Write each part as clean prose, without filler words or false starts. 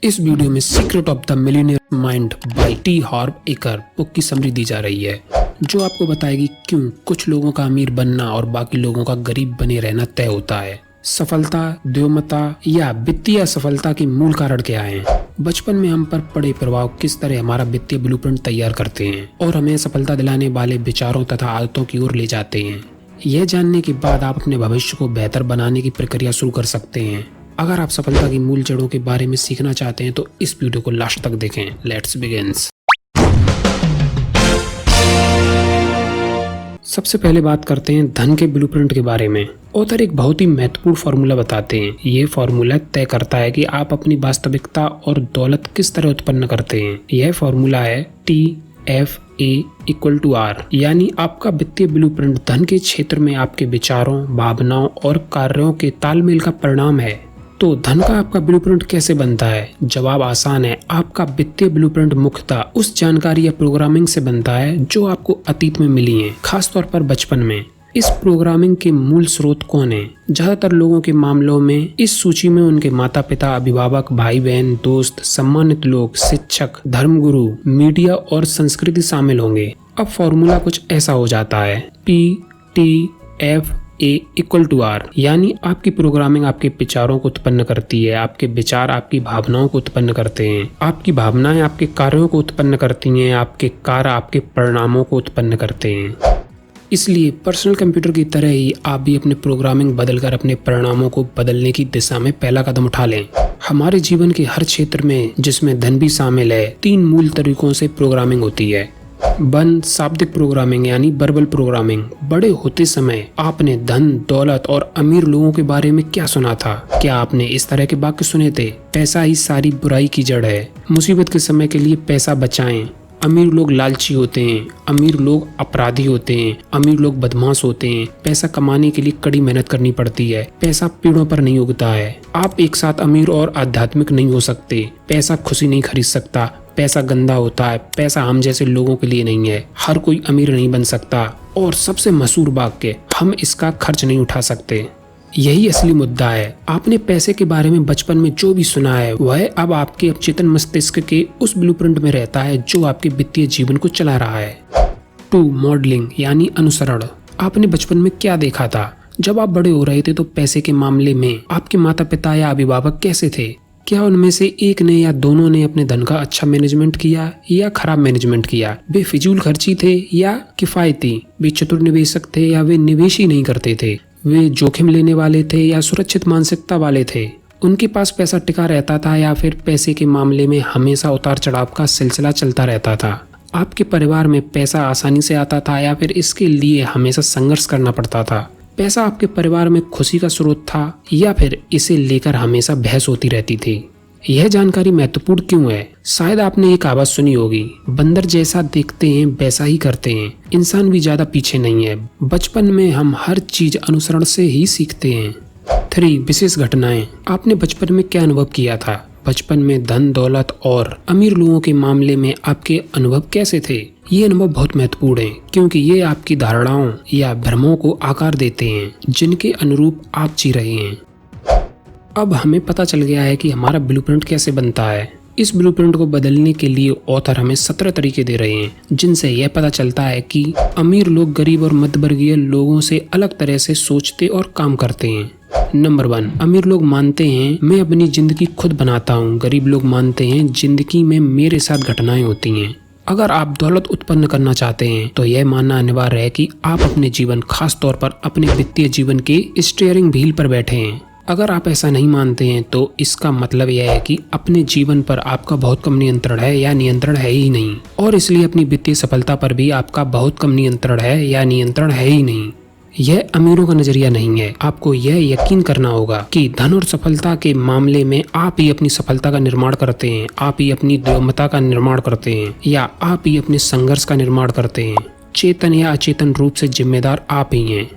इस वीडियो में secret of the millionaire mind bye T हार्व acre book की summary दी जा रही है, जो आपको बताएगी क्यों कुछ लोगों का अमीर बनना और बाकी लोगों का गरीब बने रहना तय होता है। सफलता, द्योमता या वित्तीय असफलता के मूल कारण क्या हैं? बचपन में हम पर पड़े प्रभाव किस तरह हमारा वित्तीय ब्लूप्रिंट तैयार करते हैं और हमें सफलता दिलाने वाले विचारों तथा आदतों की ओर ले जाते हैं। यह जानने के बाद आप अपने भविष्य को बेहतर बनाने की प्रक्रिया शुरू कर सकते हैं। अगर आप सफलता की मूल जड़ों के बारे में सीखना चाहते हैं तो इस वीडियो को लास्ट तक देखें। Let's begins. सबसे पहले बात करते हैं धन के ब्लूप्रिंट के बारे में। ऑथर एक बहुत ही महत्वपूर्ण फार्मूला बताते हैं। ये फार्मूला तय करता है कि आप अपनी वास्तविकता और दौलत किस तरह उत्पन्न करते हैं। यह फार्मूला है TFA=R, यानी आपका वित्तीय ब्लूप्रिंट धन के क्षेत्र में आपके विचारों, भावनाओं और कार्यों के तालमेल का परिणाम है। तो धन का आपका ब्लूप्रिंट कैसे बनता है? जवाब आसान है। आपका वित्तीय ब्लूप्रिंट मुख्यतः उस जानकारी या प्रोग्रामिंग से बनता है जो आपको अतीत में मिली है, खासतौर पर बचपन में। इस प्रोग्रामिंग के मूल स्रोत कौन है? ज्यादातर लोगों के मामलों में इस सूची में उनके माता पिता, अभिभावक, भाई बहन, दोस्त, सम्मानित लोग, शिक्षक, धर्मगुरु, मीडिया और संस्कृति शामिल होंगे। अब फॉर्मूला कुछ ऐसा हो जाता है PTFA=R, यानी आपकी प्रोग्रामिंग आपके विचारों को उत्पन्न करती है, आपके विचार आपकी भावनाओं को उत्पन्न करते हैं, आपकी भावनाएं आपके कार्यों को उत्पन्न करती हैं, आपके कार्य आपके परिणामों को उत्पन्न करते हैं। इसलिए पर्सनल कंप्यूटर की तरह ही आप भी अपने प्रोग्रामिंग बदलकर अपने परिणामों को बदलने की दिशा में पहला कदम उठा लें। हमारे जीवन के हर क्षेत्र में, जिसमें धन भी शामिल है, 3 मूल तरीकों से प्रोग्रामिंग होती है। 1. शाब्दिक प्रोग्रामिंग यानी वर्बल प्रोग्रामिंग। बड़े होते समय आपने धन, दौलत और अमीर लोगों के बारे में क्या सुना था? क्या आपने इस तरह के वाक्य सुने थे? पैसा ही सारी बुराई की जड़ है, मुसीबत के समय के लिए पैसा बचाएं, अमीर लोग लालची होते हैं, अमीर लोग अपराधी होते हैं, अमीर लोग बदमाश होते हैं, पैसा कमाने के लिए कड़ी मेहनत करनी पड़ती है, पैसा पेड़ों पर नहीं उगता है, आप एक साथ अमीर और आध्यात्मिक नहीं हो सकते, पैसा खुशी नहीं खरीद सकता, पैसा गंदा होता है, पैसा हम जैसे लोगों के लिए नहीं है, हर कोई अमीर नहीं बन सकता, और सबसे मशहूर वाक्य, हम इसका खर्च नहीं उठा सकते। यही असली मुद्दा है। आपने पैसे के बारे में बचपन में जो भी सुना है वह अब आपके अवचेतन मस्तिष्क के उस ब्लूप्रिंट में रहता है जो आपके वित्तीय जीवन को चला रहा है। 2. मॉडलिंग यानी अनुसरण। आपने बचपन में क्या देखा था? जब आप बड़े हो रहे थे तो पैसे के मामले में आपके माता पिता या अभिभावक कैसे थे? क्या उनमें से एक ने या दोनों ने अपने धन का अच्छा मैनेजमेंट किया या खराब मैनेजमेंट किया? वे फिजूल खर्ची थे या किफायती? वे चतुर निवेशक थे या वे निवेश ही नहीं करते थे? वे जोखिम लेने वाले थे या सुरक्षित मानसिकता वाले थे? उनके पास पैसा टिका रहता था या फिर पैसे के मामले में हमेशा उतार चढ़ाव का सिलसिला चलता रहता था? आपके परिवार में पैसा आसानी से आता था या फिर इसके लिए हमेशा संघर्ष करना पड़ता था? पैसा आपके परिवार में खुशी का स्रोत था या फिर इसे लेकर हमेशा बहस होती रहती थी? यह जानकारी महत्वपूर्ण क्यों है? शायद आपने एक आवाज सुनी होगी, बंदर जैसा देखते हैं वैसा ही करते हैं। इंसान भी ज्यादा पीछे नहीं है। बचपन में हम हर चीज अनुसरण से ही सीखते हैं। 3. विशेष घटनाएं। आपने बचपन में क्या अनुभव किया था? बचपन में धन, दौलत और अमीर लोगों के मामले में आपके अनुभव कैसे थे? ये अनुभव बहुत महत्वपूर्ण है क्योंकि ये आपकी धारणाओं या भ्रमों को आकार देते हैं जिनके अनुरूप आप जी रहे हैं। अब हमें पता चल गया है कि हमारा ब्लूप्रिंट कैसे बनता है। इस ब्लूप्रिंट को बदलने के लिए ऑथर हमें 17 तरीके दे रहे हैं, जिनसे यह पता चलता है कि अमीर लोग गरीब और मध्यवर्गीय लोगों से अलग तरह से सोचते और काम करते हैं। नंबर 1. अमीर लोग मानते हैं मैं अपनी जिंदगी खुद बनाता हूँ। गरीब लोग मानते हैं जिंदगी में मेरे साथ घटनाएं होती हैं। अगर आप दौलत उत्पन्न करना चाहते हैं तो यह मानना अनिवार्य है कि आप अपने जीवन, खास तौर पर अपने वित्तीय जीवन के स्टीयरिंग व्हील पर बैठे हैं। अगर आप ऐसा नहीं मानते हैं तो इसका मतलब यह है कि अपने जीवन पर आपका बहुत कम नियंत्रण है या नियंत्रण है ही नहीं, और इसलिए अपनी वित्तीय सफलता पर भी आपका बहुत कम नियंत्रण है या नियंत्रण है ही नहीं। यह अमीरों का नजरिया नहीं है। आपको यह यकीन करना होगा कि धन और सफलता के मामले में आप ही अपनी सफलता का निर्माण करते हैं, आप ही अपनी द्योमता का निर्माण करते हैं, या आप ही अपने संघर्ष का निर्माण करते हैं। चेतन या अचेतन रूप से जिम्मेदार आप ही हैं।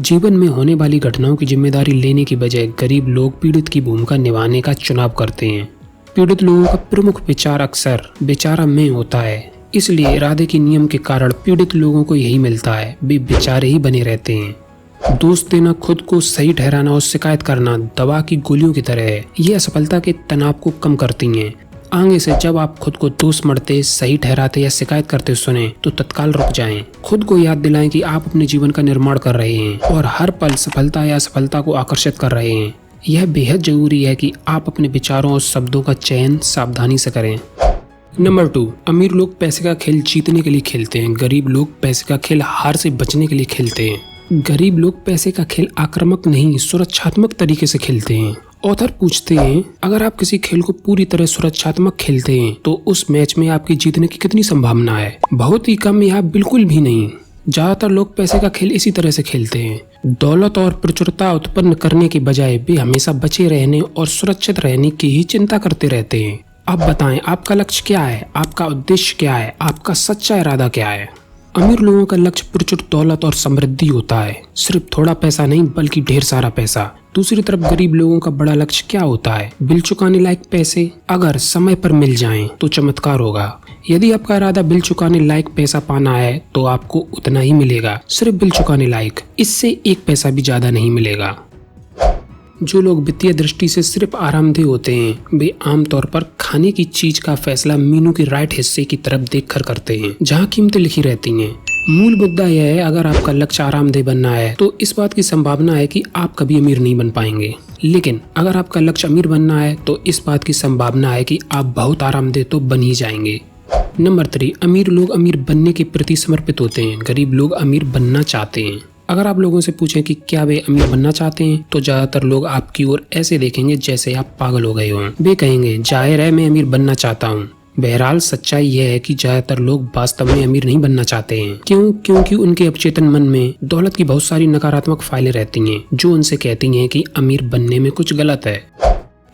जीवन में होने वाली घटनाओं की जिम्मेदारी लेने की बजाय गरीब लोग पीड़ित की भूमिका निभाने का चुनाव करते हैं। पीड़ित लोगों का प्रमुख विचार अक्सर बेचारा मैं होता है। इसलिए इरादे के नियम के कारण पीड़ित लोगों को यही मिलता है, वे बेचारे ही बने रहते हैं। दोष देना खुद को सही ठहराना और शिकायत करना दवा की गोलियों की तरह है। ये असफलता के तनाव को कम करती हैं। आगे से जब आप खुद को दोष मढ़ते, सही ठहराते या शिकायत करते सुने तो तत्काल रुक जाएं। खुद को याद दिलाएं कि आप अपने जीवन का निर्माण कर रहे हैं और हर पल सफलता या असफलता को आकर्षित कर रहे हैं। यह बेहद जरूरी है कि आप अपने विचारों और शब्दों का चयन सावधानी से करें। नंबर 2, अमीर लोग पैसे का खेल जीतने के लिए खेलते हैं, गरीब लोग पैसे का खेल हार से बचने के लिए खेलते हैं। गरीब लोग पैसे का खेल आक्रामक नहीं, सुरक्षात्मक तरीके से खेलते हैं। ऑथर पूछते हैं, अगर आप किसी खेल को पूरी तरह सुरक्षात्मक खेलते हैं तो उस मैच में आपकी जीतने की कितनी संभावना है? बहुत ही कम या बिल्कुल भी नहीं। ज्यादातर लोग पैसे का खेल इसी तरह से खेलते हैं। दौलत और प्रचुरता उत्पन्न करने के बजाय वे हमेशा बचे रहने और सुरक्षित रहने की ही चिंता करते रहते हैं। अब बताएं, आपका लक्ष्य क्या है? आपका उद्देश्य क्या है? आपका सच्चा इरादा क्या है? अमीर लोगों का लक्ष्य प्रचुर दौलत और समृद्धि होता है, सिर्फ थोड़ा पैसा नहीं बल्कि ढेर सारा पैसा। दूसरी तरफ गरीब लोगों का बड़ा लक्ष्य क्या होता है? बिल चुकाने लायक पैसे। अगर समय पर मिल जाएं तो चमत्कार होगा। यदि आपका इरादा बिल चुकाने लायक पैसा पाना है तो आपको उतना ही मिलेगा, सिर्फ बिल चुकाने लायक, इससे एक पैसा भी ज्यादा नहीं मिलेगा। जो लोग वित्तीय दृष्टि से सिर्फ आरामदेह होते हैं वे आमतौर पर खाने की चीज का फैसला मीनू के राइट हिस्से की तरफ देखकर करते हैं जहां कीमतें लिखी रहती हैं। मूल मुद्दा यह है, अगर आपका लक्ष्य आरामदेह बनना है तो इस बात की संभावना है कि आप कभी अमीर नहीं बन पाएंगे, लेकिन अगर आपका लक्ष्य अमीर बनना है तो इस बात की संभावना है कि आप बहुत आरामदेह तो बन ही जाएंगे। नंबर 3, अमीर लोग अमीर बनने के प्रति समर्पित होते हैं, गरीब लोग अमीर बनना चाहते हैं। अगर आप लोगों से पूछें कि क्या वे अमीर बनना चाहते हैं तो ज्यादातर लोग आपकी ओर ऐसे देखेंगे जैसे आप पागल हो गए हों। वे कहेंगे, जाहिर है मैं अमीर बनना चाहता हूँ। बहरहाल सच्चाई यह है कि ज्यादातर लोग वास्तव में अमीर नहीं बनना चाहते हैं। क्यों? क्योंकि उनके अवचेतन मन में दौलत की बहुत सारी नकारात्मक फाइलें रहती हैं जो उनसे कहती हैं कि अमीर बनने में कुछ गलत है।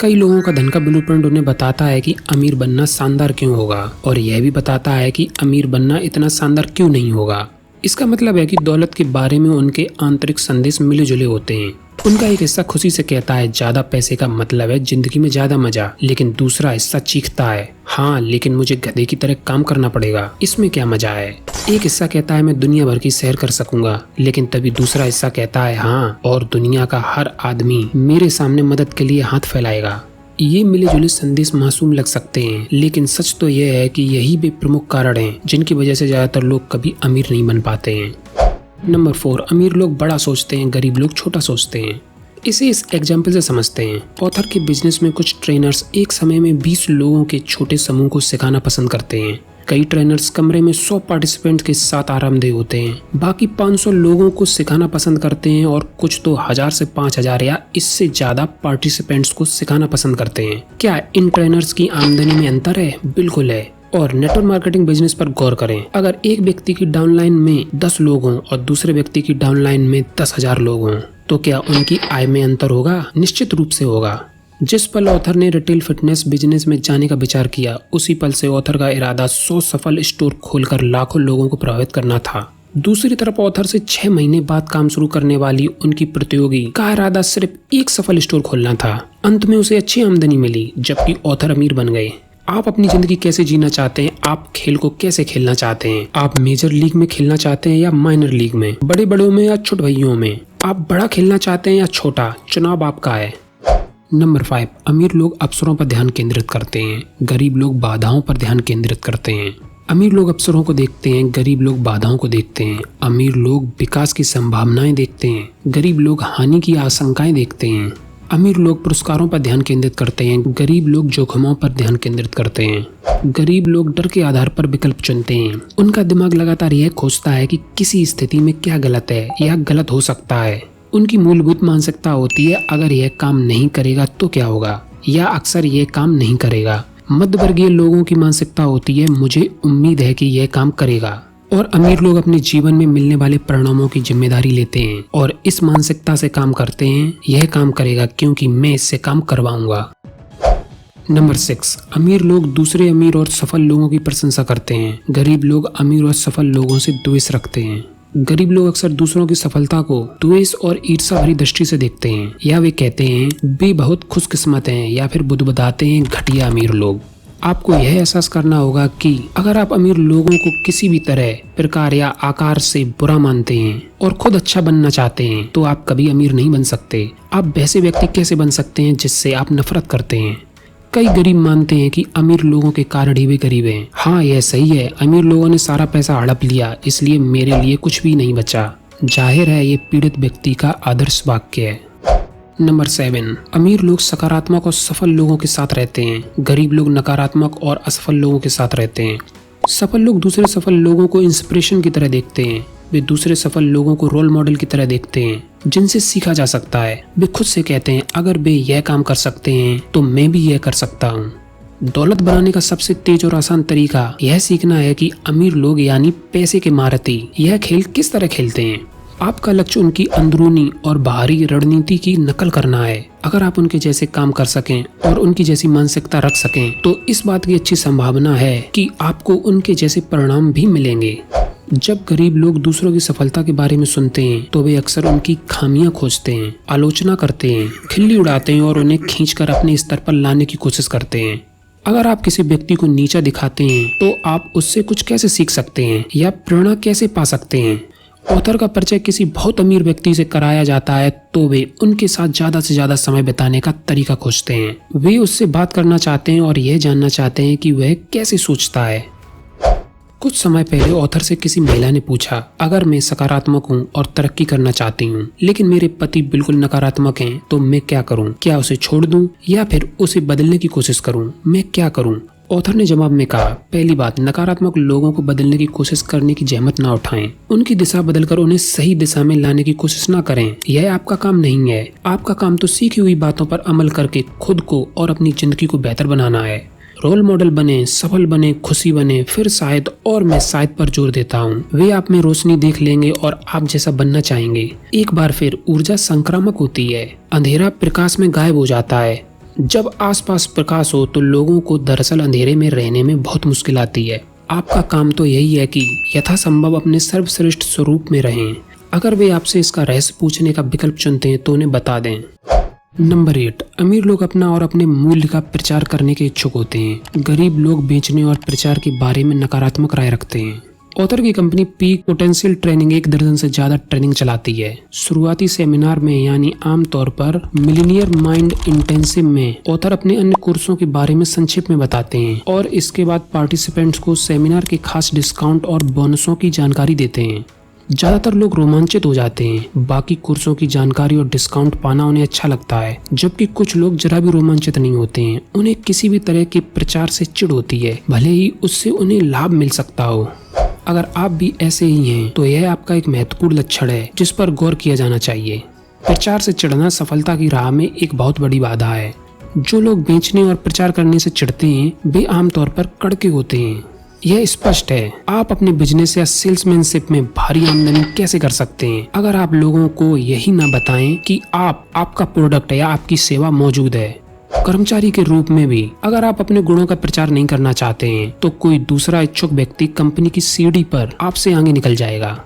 कई लोगों का धन का ब्लूप्रिंट उन्हें बताता है कि अमीर बनना शानदार क्यों होगा और यह भी बताता है कि अमीर बनना इतना शानदार क्यों नहीं होगा। इसका मतलब है कि दौलत के बारे में उनके आंतरिक संदेश मिले जुले होते हैं। उनका एक हिस्सा खुशी से कहता है ज्यादा पैसे का मतलब है जिंदगी में ज्यादा मजा, लेकिन दूसरा हिस्सा चीखता है, हाँ लेकिन मुझे गधे की तरह काम करना पड़ेगा, इसमें क्या मजा है। एक हिस्सा कहता है मैं दुनिया भर की सैर कर सकूंगा, लेकिन तभी दूसरा हिस्सा कहता है हाँ, और दुनिया का हर आदमी मेरे सामने मदद के लिए हाथ फैलाएगा। ये मिले जुले संदेश मासूम लग सकते हैं, लेकिन सच तो यह है कि यही वे प्रमुख कारण हैं जिनकी वजह से ज्यादातर लोग कभी अमीर नहीं बन पाते हैं। नंबर 4, अमीर लोग बड़ा सोचते हैं, गरीब लोग छोटा सोचते हैं। इसे इस एग्जाम्पल से समझते हैं। ऑथर के बिजनेस में कुछ ट्रेनर्स एक समय में 20 लोगों के छोटे समूह को सिखाना पसंद करते हैं। कई ट्रेनर्स कमरे में 100 पार्टिसिपेंट के साथ आरामदेह होते हैं, बाकी 500 लोगों को सिखाना पसंद करते हैं और कुछ तो 1000 से 5000 या इससे ज्यादा पार्टिसिपेंट्स को सिखाना पसंद करते हैं। क्या इन ट्रेनर्स की आमदनी में अंतर है? बिल्कुल है। और नेटवर्क मार्केटिंग बिजनेस पर गौर करें। अगर एक व्यक्ति की डाउनलाइन में 10 लोग हों और दूसरे व्यक्ति की डाउनलाइन में 10,000 लोग हों तो क्या उनकी आय में अंतर होगा? निश्चित रूप से होगा। जिस पल ऑथर ने रिटेल फिटनेस बिजनेस में जाने का विचार किया उसी पल से ऑथर का इरादा 100 सफल स्टोर खोलकर लाखों लोगों को प्रभावित करना था। दूसरी तरफ ऑथर से 6 महीने बाद काम शुरू करने वाली उनकी प्रतियोगी का इरादा सिर्फ एक सफल स्टोर खोलना था। अंत में उसे अच्छी आमदनी मिली जबकि ऑथर अमीर बन गए। आप अपनी जिंदगी कैसे जीना चाहते हैं? आप खेल को कैसे खेलना चाहते हैं? आप मेजर लीग में खेलना चाहते हैं या माइनर लीग में? बड़े बड़ों में या छोटे भैयों में? आप बड़ा खेलना चाहते हैं या छोटा? चुनाव आपका है। नंबर 5, अमीर लोग अवसरों पर ध्यान केंद्रित करते हैं, गरीब लोग बाधाओं पर ध्यान केंद्रित करते हैं। अमीर लोग अवसरों को देखते हैं, गरीब लोग बाधाओं को देखते हैं। अमीर लोग विकास की संभावनाएं देखते हैं, गरीब लोग हानि की आशंकाएं देखते हैं। अमीर लोग पुरस्कारों पर ध्यान केंद्रित करते हैं, गरीब लोग जोखिमों पर ध्यान केंद्रित करते हैं। गरीब लोग डर के आधार पर विकल्प चुनते हैं। उनका दिमाग लगातार यह खोजता है कि किसी स्थिति में क्या गलत है या गलत हो सकता है। उनकी मूलभूत मानसिकता होती है अगर यह काम नहीं करेगा तो क्या होगा, या अक्सर यह काम नहीं करेगा। मध्यवर्गीय लोगों की मानसिकता होती है मुझे उम्मीद है कि यह काम करेगा। और अमीर लोग अपने जीवन में मिलने वाले परिणामों की जिम्मेदारी लेते हैं और इस मानसिकता से काम करते हैं, यह काम करेगा क्योंकि मैं इससे काम करवाऊंगा। नंबर 6, अमीर लोग दूसरे अमीर और सफल लोगों की प्रशंसा करते हैं, गरीब लोग अमीर और सफल लोगों से द्वेष रखते हैं। गरीब लोग अक्सर दूसरों की सफलता को द्वेष और ईर्ष्या भरी दृष्टि से देखते हैं, या वे कहते हैं वे बहुत खुशकिस्मत हैं, या फिर बुदबुदाते हैं घटिया अमीर लोग। आपको यह एहसास करना होगा कि अगर आप अमीर लोगों को किसी भी तरह, प्रकार या आकार से बुरा मानते हैं और खुद अच्छा बनना चाहते हैं तो आप कभी अमीर नहीं बन सकते। आप वैसे व्यक्ति कैसे बन सकते हैं जिससे आप नफरत करते हैं। कई गरीब मानते हैं कि अमीर लोगों के कारण ही वे गरीब हैं। हाँ, यह सही है, अमीर लोगों ने सारा पैसा हड़प लिया इसलिए मेरे लिए कुछ भी नहीं बचा। जाहिर है ये पीड़ित व्यक्ति का आदर्श वाक्य है। नंबर 7, अमीर लोग सकारात्मक और सफल लोगों के साथ रहते हैं। गरीब लोग नकारात्मक और असफल लोगों के साथ रहते हैं। सफल लोग दूसरे सफल लोगों को इंस्पिरेशन की तरह देखते हैं। वे दूसरे सफल लोगों को रोल मॉडल की तरह देखते हैं जिनसे सीखा जा सकता है। वे खुद से कहते हैं अगर वे यह काम कर सकते हैं तो मैं भी यह कर सकता हूँ। दौलत बनाने का सबसे तेज और आसान तरीका यह सीखना है कि अमीर लोग यानी पैसे के महारथी यह खेल किस तरह खेलते हैं। आपका लक्ष्य उनकी अंदरूनी और बाहरी रणनीति की नकल करना है। अगर आप उनके जैसे काम कर सकें और उनकी जैसी मानसिकता रख सकें तो इस बात की अच्छी संभावना है कि आपको उनके जैसे परिणाम भी मिलेंगे। जब गरीब लोग दूसरों की सफलता के बारे में सुनते हैं तो वे अक्सर उनकी खामियां खोजते हैं, आलोचना करते हैं, खिल्ली उड़ाते हैं और उन्हें खींचकर अपने स्तर पर लाने की कोशिश करते हैं। अगर आप किसी व्यक्ति को नीचा दिखाते हैं तो आप उससे कुछ कैसे सीख सकते हैं या प्रेरणा कैसे पा सकते हैं। ऑथर का परिचय किसी बहुत अमीर व्यक्ति से कराया जाता है तो वे उनके साथ ज्यादा से ज्यादा समय बिताने का तरीका खोजते हैं। वे उससे बात करना चाहते हैं और यह जानना चाहते हैं कि वह कैसे सोचता है। कुछ समय पहले ऑथर से किसी महिला ने पूछा, अगर मैं सकारात्मक हूँ और तरक्की करना चाहती हूँ लेकिन मेरे पति बिल्कुल नकारात्मक हैं तो मैं क्या करूँ? क्या उसे छोड़ दूँ या फिर उसे बदलने की कोशिश करूँ? मैं क्या करूँ? ऑथर ने जवाब में कहा, पहली बात, नकारात्मक लोगों को बदलने की कोशिश करने की जहमत ना उठाएं। उनकी दिशा बदलकर उन्हें सही दिशा में लाने की कोशिश ना करें। यह आपका काम नहीं है। आपका काम तो सीखी हुई बातों पर अमल करके खुद को और अपनी जिंदगी को बेहतर बनाना है। रोल मॉडल बने, सफल बने, खुशी बने, फिर शायद और मैं शायद पर जोर देता हूँ। वे आप में रोशनी देख लेंगे और आप जैसा बनना चाहेंगे। एक बार फिर ऊर्जा संक्रामक होती है। अंधेरा प्रकाश में गायब हो जाता है। जब आसपास प्रकाश हो तो लोगों को दरअसल अंधेरे में रहने में बहुत मुश्किल आती है। आपका काम तो यही है कि यथासंभव अपने सर्वश्रेष्ठ स्वरूप में रहें। अगर वे आपसे इसका रहस्य पूछने का विकल्प चुनते हैं तो उन्हें बता दें। नंबर 8, अमीर लोग अपना और अपने मूल्य का प्रचार करने के इच्छुक होते हैं। गरीब लोग बेचने और प्रचार के बारे में नकारात्मक राय रखते हैं। ऑथर की कंपनी पीक पोटेंशियल ट्रेनिंग 1 दर्जन से ज्यादा ट्रेनिंग चलाती है। शुरुआती सेमिनार में यानी आमतौर पर मिलीनियर माइंड इंटेंसिव में ऑथर अपने अन्य कोर्सों के बारे में संक्षेप में बताते हैं और इसके बाद पार्टिसिपेंट्स को सेमिनार के खास डिस्काउंट और बोनसों की जानकारी देते हैं। ज्यादातर लोग रोमांचित हो जाते हैं। बाकी कोर्सों की जानकारी और डिस्काउंट पाना उन्हें अच्छा लगता है, जबकि कुछ लोग जरा भी रोमांचित नहीं होते हैं। उन्हें किसी भी तरह के प्रचार से चिढ़ होती है, भले ही उससे उन्हें लाभ मिल सकता हो। अगर आप भी ऐसे ही हैं तो यह आपका एक महत्वपूर्ण लक्षण है जिस पर गौर किया जाना चाहिए। प्रचार से चिढ़ना सफलता की राह में एक बहुत बड़ी बाधा है। जो लोग बेचने और प्रचार करने से चिढ़ते हैं वे आमतौर पर कड़के होते हैं। यह स्पष्ट है। आप अपने बिजनेस या सेल्समैनशिप में भारी आमदनी कैसे कर सकते हैं अगर आप लोगों को यही ना बताएं कि आपका प्रोडक्ट या आपकी सेवा मौजूद है। कर्मचारी के रूप में भी अगर आप अपने गुणों का प्रचार नहीं करना चाहते हैं तो कोई दूसरा इच्छुक व्यक्ति कंपनी की सीढ़ी पर आपसे आगे निकल जाएगा।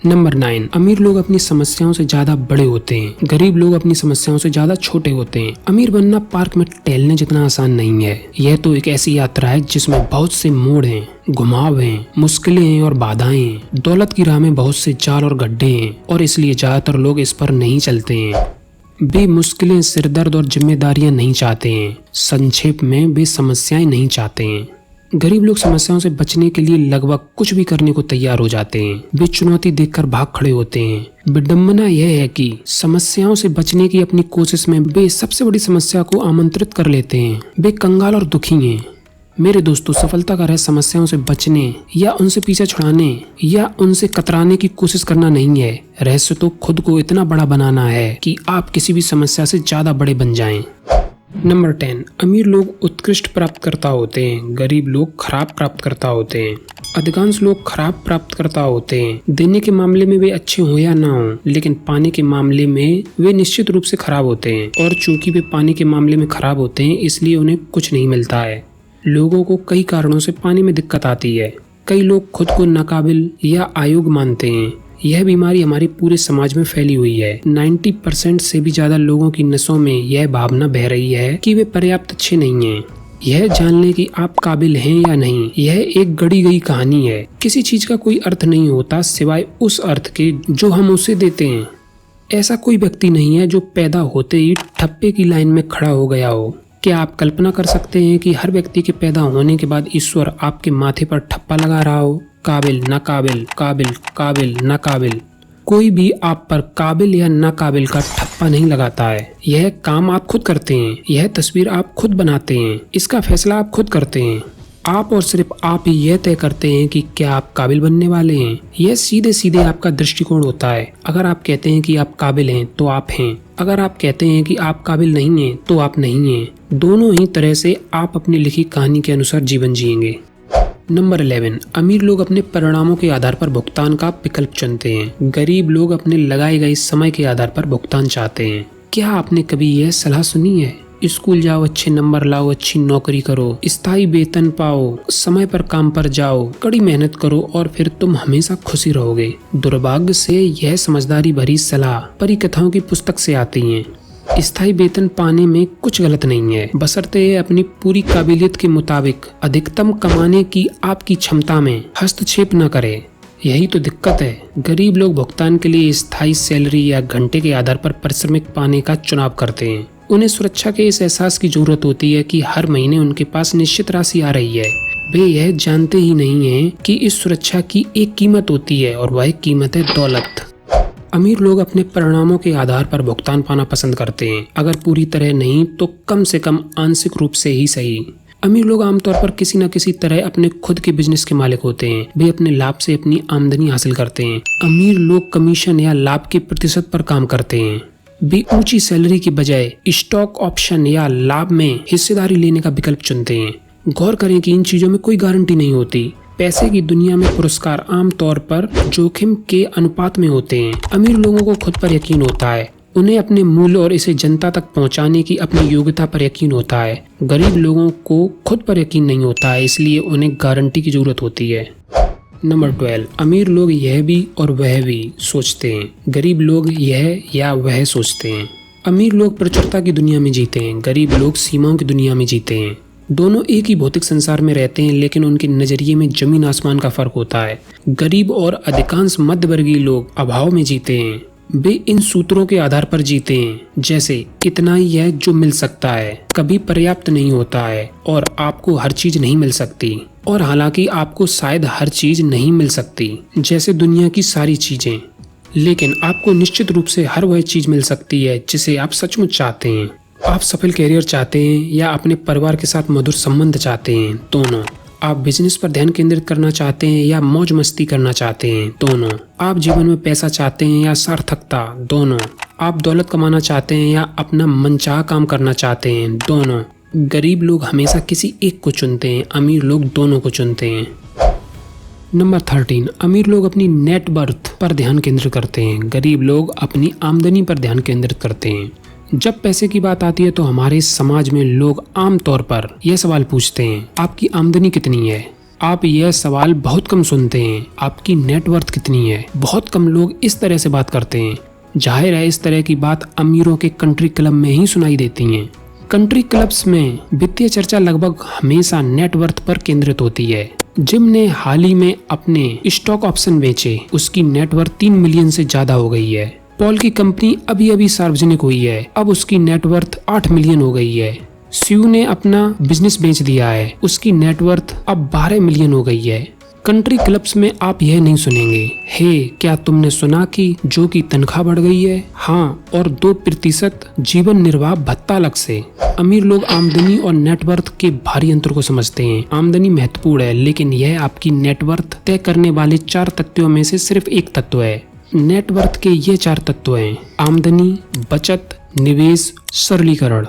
नंबर 9, अमीर लोग अपनी समस्याओं से ज्यादा बड़े होते हैं। गरीब लोग अपनी समस्याओं से ज्यादा छोटे होते हैं। अमीर बनना पार्क में टहलने जितना आसान नहीं है। यह तो एक ऐसी यात्रा है जिसमें बहुत से मोड़ हैं, घुमाव हैं, मुश्किलें हैं और बाधाएं हैं। दौलत की राह में बहुत से जाल और गड्ढे हैं और इसलिए ज्यादातर लोग इस पर नहीं चलते हैं। वे मुश्किलें, सिरदर्द और जिम्मेदारियां नहीं चाहते हैं। संक्षेप में वे समस्याएं नहीं चाहते हैं। गरीब लोग समस्याओं से बचने के लिए लगभग कुछ भी करने को तैयार हो जाते हैं। वे चुनौती देखकर भाग खड़े होते हैं। विडंबना यह है कि समस्याओं से बचने की अपनी कोशिश में वे सबसे बड़ी समस्या को आमंत्रित कर लेते हैं। वे कंगाल और दुखी हैं। मेरे दोस्तों, सफलता का रहस्य समस्याओं से बचने या उनसे पीछा छुड़ाने या उनसे कतराने की कोशिश करना नहीं है। रहस्य तो खुद को इतना बड़ा बनाना है कि आप किसी भी समस्या से ज्यादा बड़े बन जाएं। नंबर 10, अमीर लोग उत्कृष्ट प्राप्तकर्ता होते हैं। गरीब लोग खराब प्राप्तकर्ता होते हैं। अधिकांश लोग खराब प्राप्तकर्ता होते हैं। देने के मामले में वे अच्छे हों या ना हों, लेकिन पाने के मामले में वे निश्चित रूप से खराब होते हैं। और चूंकि वे पाने के मामले में खराब होते हैं इसलिए उन्हें कुछ नहीं मिलता है। लोगों को कई कारणों से पाने में दिक्कत आती है। कई लोग खुद को नाकाबिल या अयोग्य मानते हैं। यह बीमारी हमारे पूरे समाज में फैली हुई है। 90% से भी ज्यादा लोगों की नसों में यह भावना बह रही है कि वे पर्याप्त अच्छे नहीं हैं। यह जानने की आप काबिल हैं या नहीं, यह एक गढ़ी गई कहानी है। किसी चीज का कोई अर्थ नहीं होता सिवाय उस अर्थ के जो हम उसे देते हैं। ऐसा कोई व्यक्ति नहीं है जो पैदा होते ही ठप्पे की लाइन में खड़ा हो गया हो। क्या आप कल्पना कर सकते हैं कि हर व्यक्ति के पैदा होने के बाद ईश्वर आपके माथे पर ठप्पा लगा रहा हो, काबिल नाकाबिल, काबिल काबिल नाकाबिल। कोई भी आप पर काबिल या नाकाबिल का ठप्पा नहीं लगाता है। यह काम आप खुद करते हैं, यह तस्वीर आप खुद बनाते हैं, इसका फैसला आप खुद करते हैं। आप और सिर्फ आप ही यह तय करते हैं कि क्या आप काबिल बनने वाले हैं। यह सीधे सीधे आपका दृष्टिकोण होता है। अगर आप कहते हैं कि आप काबिल हैं तो आप हैं, अगर आप कहते हैं कि आप काबिल नहीं हैं तो आप नहीं हैं। दोनों ही तरह से आप अपनी लिखी कहानी के अनुसार जीवन जिएंगे। नंबर 11, अमीर लोग अपने परिणामों के आधार पर भुगतान का विकल्प चुनते हैं। गरीब लोग अपने लगाए गए समय के आधार पर भुगतान चाहते हैं। क्या आपने कभी यह सलाह सुनी है? स्कूल जाओ, अच्छे नंबर लाओ, अच्छी नौकरी करो, स्थायी वेतन पाओ, समय पर काम पर जाओ, कड़ी मेहनत करो और फिर तुम हमेशा खुशी रहोगे। दुर्भाग्य से यह समझदारी भरी सलाह परिकथाओं की पुस्तक से आती है। स्थायी वेतन पाने में कुछ गलत नहीं है, बशर्ते ये अपनी पूरी काबिलियत के मुताबिक अधिकतम कमाने की आपकी क्षमता में हस्तक्षेप न करे। यही तो दिक्कत है। गरीब लोग भुगतान के लिए स्थायी सैलरी या घंटे के आधार पर पारिश्रमिक पाने का चुनाव करते हैं। उन्हें सुरक्षा के इस एहसास की जरूरत होती है कि हर महीने उनके पास निश्चित राशि आ रही है। वे यह जानते ही नहीं हैं कि इस सुरक्षा की एक कीमत होती है और वह कीमत है दौलत। अमीर लोग अपने परिणामों के आधार पर भुगतान पाना पसंद करते हैं, अगर पूरी तरह नहीं तो कम से कम आंशिक रूप से ही सही। अमीर लोग आमतौर पर किसी न किसी तरह अपने खुद के बिजनेस के मालिक होते हैं। वे अपने लाभ से अपनी आमदनी हासिल करते हैं। अमीर लोग कमीशन या लाभ के प्रतिशत पर काम करते हैं। वे ऊंची सैलरी की बजाय स्टॉक ऑप्शन या लाभ में हिस्सेदारी लेने का विकल्प चुनते हैं। गौर करें कि इन चीजों में कोई गारंटी नहीं होती। पैसे की दुनिया में पुरस्कार आमतौर पर जोखिम के अनुपात में होते हैं। अमीर लोगों को खुद पर यकीन होता है, उन्हें अपने मूल्य और इसे जनता तक पहुंचाने की अपनी योग्यता पर यकीन होता है। गरीब लोगों को खुद पर यकीन नहीं होता है, इसलिए उन्हें गारंटी की जरूरत होती है। नंबर 12, अमीर लोग यह भी और वह भी सोचते हैं, गरीब लोग यह या वह सोचते हैं। अमीर लोग प्रचुरता की दुनिया में जीते हैं, गरीब लोग सीमाओं की दुनिया में जीते हैं। दोनों एक ही भौतिक संसार में रहते हैं, लेकिन उनके नजरिए में जमीन आसमान का फर्क होता है। गरीब और अधिकांश मध्यवर्गीय लोग अभाव में जीते हैं। वे इन सूत्रों के आधार पर जीते हैं, जैसे इतना ही है जो मिल सकता है, कभी पर्याप्त नहीं होता है और आपको हर चीज नहीं मिल सकती। और हालांकि आपको शायद हर चीज नहीं मिल सकती, जैसे दुनिया की सारी चीजें, लेकिन आपको निश्चित रूप से हर वह चीज मिल सकती है जिसे आप सचमुच चाहते हैं। आप सफल कैरियर चाहते हैं या अपने परिवार के साथ मधुर संबंध चाहते हैं, दोनों। आप बिजनेस पर ध्यान केंद्रित करना चाहते हैं या मौज मस्ती करना चाहते हैं, दोनों। आप जीवन में पैसा चाहते हैं या सार्थकता, दोनों। आप दौलत कमाना चाहते हैं या अपना मनचाहा काम करना चाहते हैं, दोनों। गरीब लोग हमेशा किसी एक को चुनते हैं, अमीर लोग दोनों को चुनते हैं। नंबर 13, अमीर लोग अपनी नेट वर्थ पर ध्यान केंद्रित करते हैं, गरीब लोग अपनी आमदनी पर ध्यान केंद्रित करते हैं। जब पैसे की बात आती है तो हमारे समाज में लोग आमतौर पर यह सवाल पूछते हैं, आपकी आमदनी कितनी है? आप यह सवाल बहुत कम सुनते हैं, आपकी नेटवर्थ कितनी है? बहुत कम लोग इस तरह से बात करते हैं। जाहिर है इस तरह की बात अमीरों के कंट्री क्लब में ही सुनाई देती है। कंट्री क्लब्स में वित्तीय चर्चा लगभग हमेशा नेटवर्थ पर केंद्रित होती है। जिम ने हाल ही में अपने स्टॉक ऑप्शन बेचे, उसकी नेटवर्थ 3 मिलियन से ज्यादा हो गई है। पॉल की कंपनी अभी अभी सार्वजनिक हुई है, अब उसकी नेटवर्थ 8 मिलियन हो गई है। स्यू ने अपना बिजनेस बेच दिया है, उसकी नेटवर्थ अब 12 मिलियन हो गई है। कंट्री क्लब्स में आप यह नहीं सुनेंगे, हे क्या तुमने सुना कि जो की तनख्वाह बढ़ गई है? हाँ, और 2% जीवन निर्वाह भत्ता अलग से। अमीर लोग आमदनी और नेटवर्थ के भारी अंतर को समझते हैं। आमदनी महत्वपूर्ण है, लेकिन यह आपकी नेटवर्थ तय करने वाले 4 तत्वों में से सिर्फ एक तत्व है। नेटवर्थ के ये 4 तत्व हैं: आमदनी, बचत, निवेश, सरलीकरण।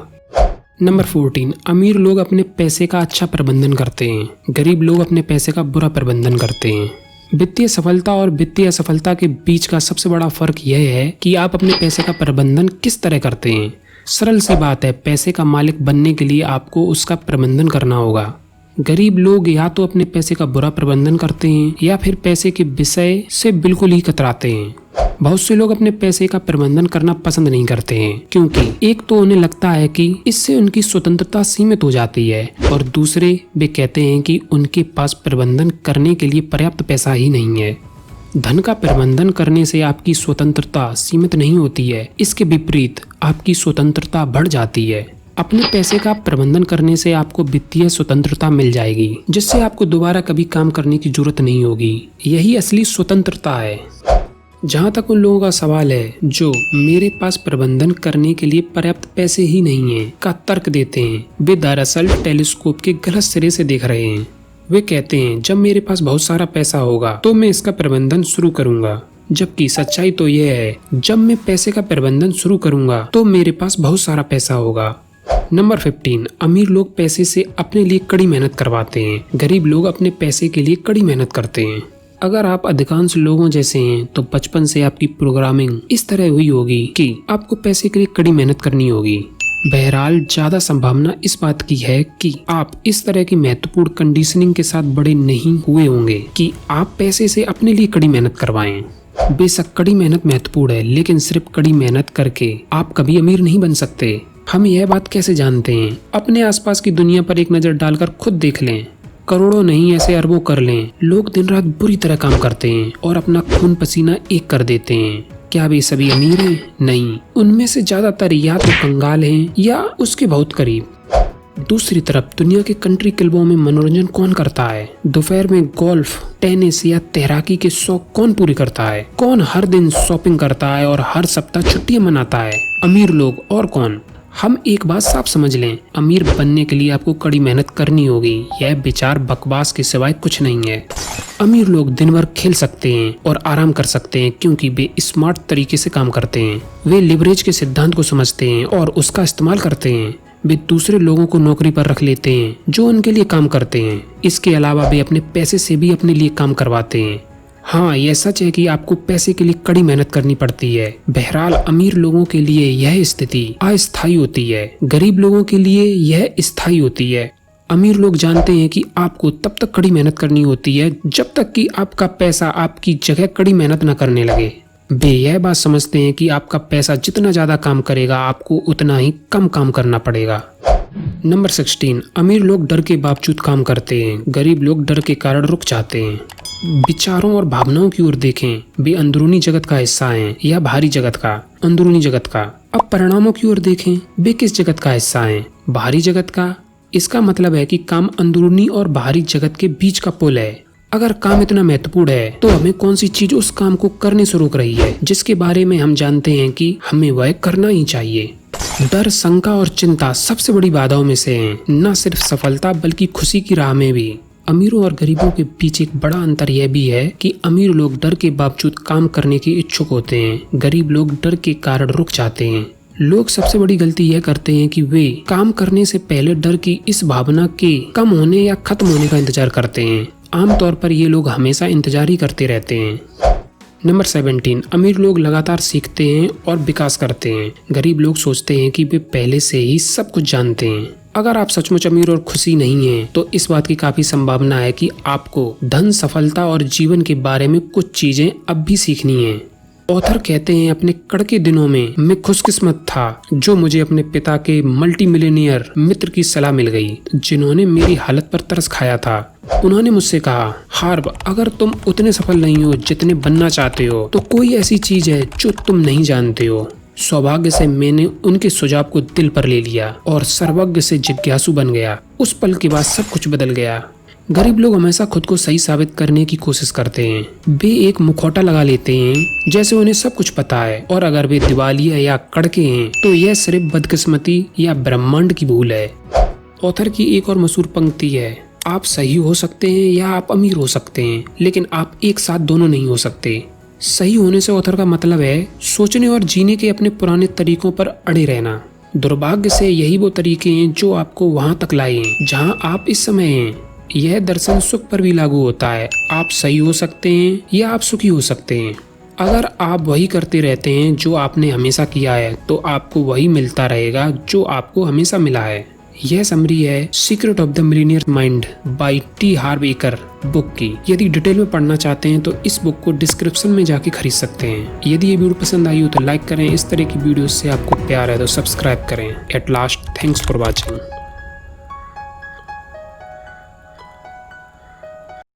नंबर 14, अमीर लोग अपने पैसे का अच्छा प्रबंधन करते हैं, गरीब लोग अपने पैसे का बुरा प्रबंधन करते हैं। वित्तीय सफलता और वित्तीय असफलता के बीच का सबसे बड़ा फर्क यह है कि आप अपने पैसे का प्रबंधन किस तरह करते हैं। सरल सी बात है, पैसे का मालिक बनने के लिए आपको उसका प्रबंधन करना होगा। गरीब लोग या तो अपने पैसे का बुरा प्रबंधन करते हैं या फिर पैसे के विषय से बिल्कुल ही कतराते हैं। बहुत से लोग अपने पैसे का प्रबंधन करना पसंद नहीं करते हैं, क्योंकि एक तो उन्हें लगता है कि इससे उनकी स्वतंत्रता सीमित हो जाती है, और दूसरे वे कहते हैं कि उनके पास प्रबंधन करने के लिए पर्याप्त पैसा ही नहीं है। धन का प्रबंधन करने से आपकी स्वतंत्रता सीमित नहीं होती है, इसके विपरीत आपकी स्वतंत्रता बढ़ जाती है। अपने पैसे का प्रबंधन करने से आपको वित्तीय स्वतंत्रता मिल जाएगी, जिससे आपको दोबारा कभी काम करने की जरूरत नहीं होगी। यही असली स्वतंत्रता है। जहाँ तक उन लोगों का सवाल है जो मेरे पास प्रबंधन करने के लिए पर्याप्त पैसे ही नहीं है का तर्क देते हैं, वे दरअसल टेलीस्कोप के गलत सिरे से देख रहे हैं। वे कहते हैं जब मेरे पास बहुत सारा पैसा होगा तो मैं इसका प्रबंधन शुरू करूंगा, जबकि सच्चाई तो यह है जब मैं पैसे का प्रबंधन शुरू करूंगा तो मेरे पास बहुत सारा पैसा होगा। नंबर 15, अमीर लोग पैसे से अपने लिए कड़ी मेहनत करवाते हैं, गरीब लोग अपने पैसे के लिए कड़ी मेहनत करते हैं। अगर आप अधिकांश लोगों जैसे हैं तो बचपन से आपकी प्रोग्रामिंग इस तरह हुई होगी कि आपको पैसे के लिए कड़ी मेहनत करनी होगी। बहरहाल ज्यादा संभावना इस बात की है कि आप इस तरह की महत्वपूर्ण कंडीशनिंग के साथ बड़े नहीं हुए होंगे कि आप पैसे से अपने लिए कड़ी मेहनत करवाएं। बेशक कड़ी मेहनत महत्वपूर्ण है, लेकिन सिर्फ कड़ी मेहनत करके आप कभी अमीर नहीं बन सकते। हम यह बात कैसे जानते हैं? अपने आसपास की दुनिया पर एक नजर डालकर खुद देख लें। करोड़ों नहीं ऐसे अरबों कर लें। लोग दिन रात बुरी तरह काम करते हैं और अपना खून पसीना एक कर देते हैं। क्या वे सभी अमीर हैं? नहीं, उनमें से ज्यादातर या तो कंगाल हैं या उसके बहुत करीब। दूसरी तरफ दुनिया के कंट्री क्लबों में मनोरंजन कौन करता है? दोपहर में गोल्फ, टेनिस या तैराकी के शौक कौन पूरे करता है? कौन हर दिन शॉपिंग करता है और हर सप्ताह छुट्टियां मनाता है? अमीर लोग और कौन? हम एक बात साफ समझ लें, अमीर बनने के लिए आपको कड़ी मेहनत करनी होगी। यह विचार बकवास के सिवाय कुछ नहीं है। अमीर लोग दिन भर खेल सकते हैं और आराम कर सकते हैं क्योंकि वे स्मार्ट तरीके से काम करते हैं। वे लिवरेज के सिद्धांत को समझते हैं और उसका इस्तेमाल करते हैं। वे दूसरे लोगों को नौकरी पर रख लेते हैं जो उनके लिए काम करते हैं। इसके अलावा वे अपने पैसे से भी अपने लिए काम करवाते हैं। हाँ, यह सच है कि आपको पैसे के लिए कड़ी मेहनत करनी पड़ती है। बहरहाल अमीर लोगों के लिए यह स्थिति अस्थायी होती है, गरीब लोगों के लिए यह स्थायी होती है। अमीर लोग जानते हैं कि आपको तब तक कड़ी मेहनत करनी होती है जब तक कि आपका पैसा आपकी जगह कड़ी मेहनत न करने लगे। वे यह बात समझते हैं कि आपका पैसा जितना ज्यादा काम करेगा आपको उतना ही कम काम करना पड़ेगा। नंबर 16, अमीर लोग डर के बावजूद काम करते हैं, गरीब लोग डर के कारण रुक जाते हैं। विचारों और भावनाओं की ओर देखें, वे अंदरूनी जगत का हिस्सा हैं या बाहरी जगत का? अंदरूनी जगत का। अब परिणामों की ओर देखें, वे किस जगत का हिस्सा हैं? बाहरी जगत का। इसका मतलब है कि काम अंदरूनी और बाहरी जगत के बीच का पुल है। अगर काम इतना महत्वपूर्ण है तो हमें कौन सी चीज उस काम को करने से रोक रही है जिसके बारे में हम जानते हैं कि हमें वह करना ही चाहिए? डर, शंका और चिंता सबसे बड़ी बाधाओं में से हैं, न सिर्फ सफलता बल्कि खुशी की राह में भी। अमीरों और गरीबों के बीच एक बड़ा अंतर यह भी है कि अमीर लोग डर के बावजूद काम करने के इच्छुक होते हैं, गरीब लोग डर के कारण रुक जाते हैं। लोग सबसे बड़ी गलती यह करते हैं कि वे काम करने से पहले डर की इस भावना के कम होने या खत्म होने का इंतजार करते हैं। आमतौर पर ये लोग हमेशा इंतजार ही करते रहते हैं। नंबर 17, अमीर लोग लगातार सीखते हैं और विकास करते हैं, गरीब लोग सोचते हैं कि वे पहले से ही सब कुछ जानते हैं। अगर आप सचमुच अमीर और खुशी नहीं हैं, तो इस बात की काफी संभावना है कि आपको धन, सफलता और जीवन के बारे में कुछ चीजें अब भी सीखनी हैं। ऑथर कहते हैं, अपने कड़के दिनों में मैं खुशकिस्मत था जो मुझे अपने पिता के मल्टी मिलियनियर मित्र की सलाह मिल गई, जिन्होंने मेरी हालत पर तरस खाया था। उन्होंने मुझसे कहा, हार्व, अगर तुम उतने सफल नहीं हो जितने बनना चाहते हो तो कोई ऐसी चीज है जो तुम नहीं जानते हो। सौभाग्य से मैंने उनके सुझाव को दिल पर ले लिया और सर्वज्ञ से जिज्ञासु बन गया। उस पल के बाद सब कुछ बदल गया। गरीब लोग हमेशा खुद को सही साबित करने की कोशिश करते हैं। वे एक मुखौटा लगा लेते हैं जैसे उन्हें सब कुछ पता है, और अगर वे दिवालिया या कड़के हैं तो यह सिर्फ बदकिस्मती या ब्रह्मांड की भूल है। ऑथर की एक और मशहूर पंक्ति है, आप सही हो सकते हैं या आप अमीर हो सकते हैं, लेकिन आप एक साथ दोनों नहीं हो सकते। सही होने से ऑथर का मतलब है सोचने और जीने के अपने पुराने तरीकों पर अड़े रहना। दुर्भाग्य से यही वो तरीके हैं जो आपको वहां तक लाए हैं जहां आप इस समय हैं। यह दर्शन सुख पर भी लागू होता है। आप सही हो सकते हैं या आप सुखी हो सकते हैं। अगर आप वही करते रहते हैं जो आपने हमेशा किया है तो आपको वही मिलता रहेगा जो आपको हमेशा मिला है। यह समरी है secret of the millionaire mind bye T हार्व acre book की। यदि डिटेल में पढ़ना चाहते हैं तो इस बुक को डिस्क्रिप्शन में जाके खरीद सकते हैं। यदि ये वीडियो पसंद आई हो तो लाइक करें। इस तरह की वीडियो से आपको प्यार है तो सब्सक्राइब करें। At last, thanks for watching.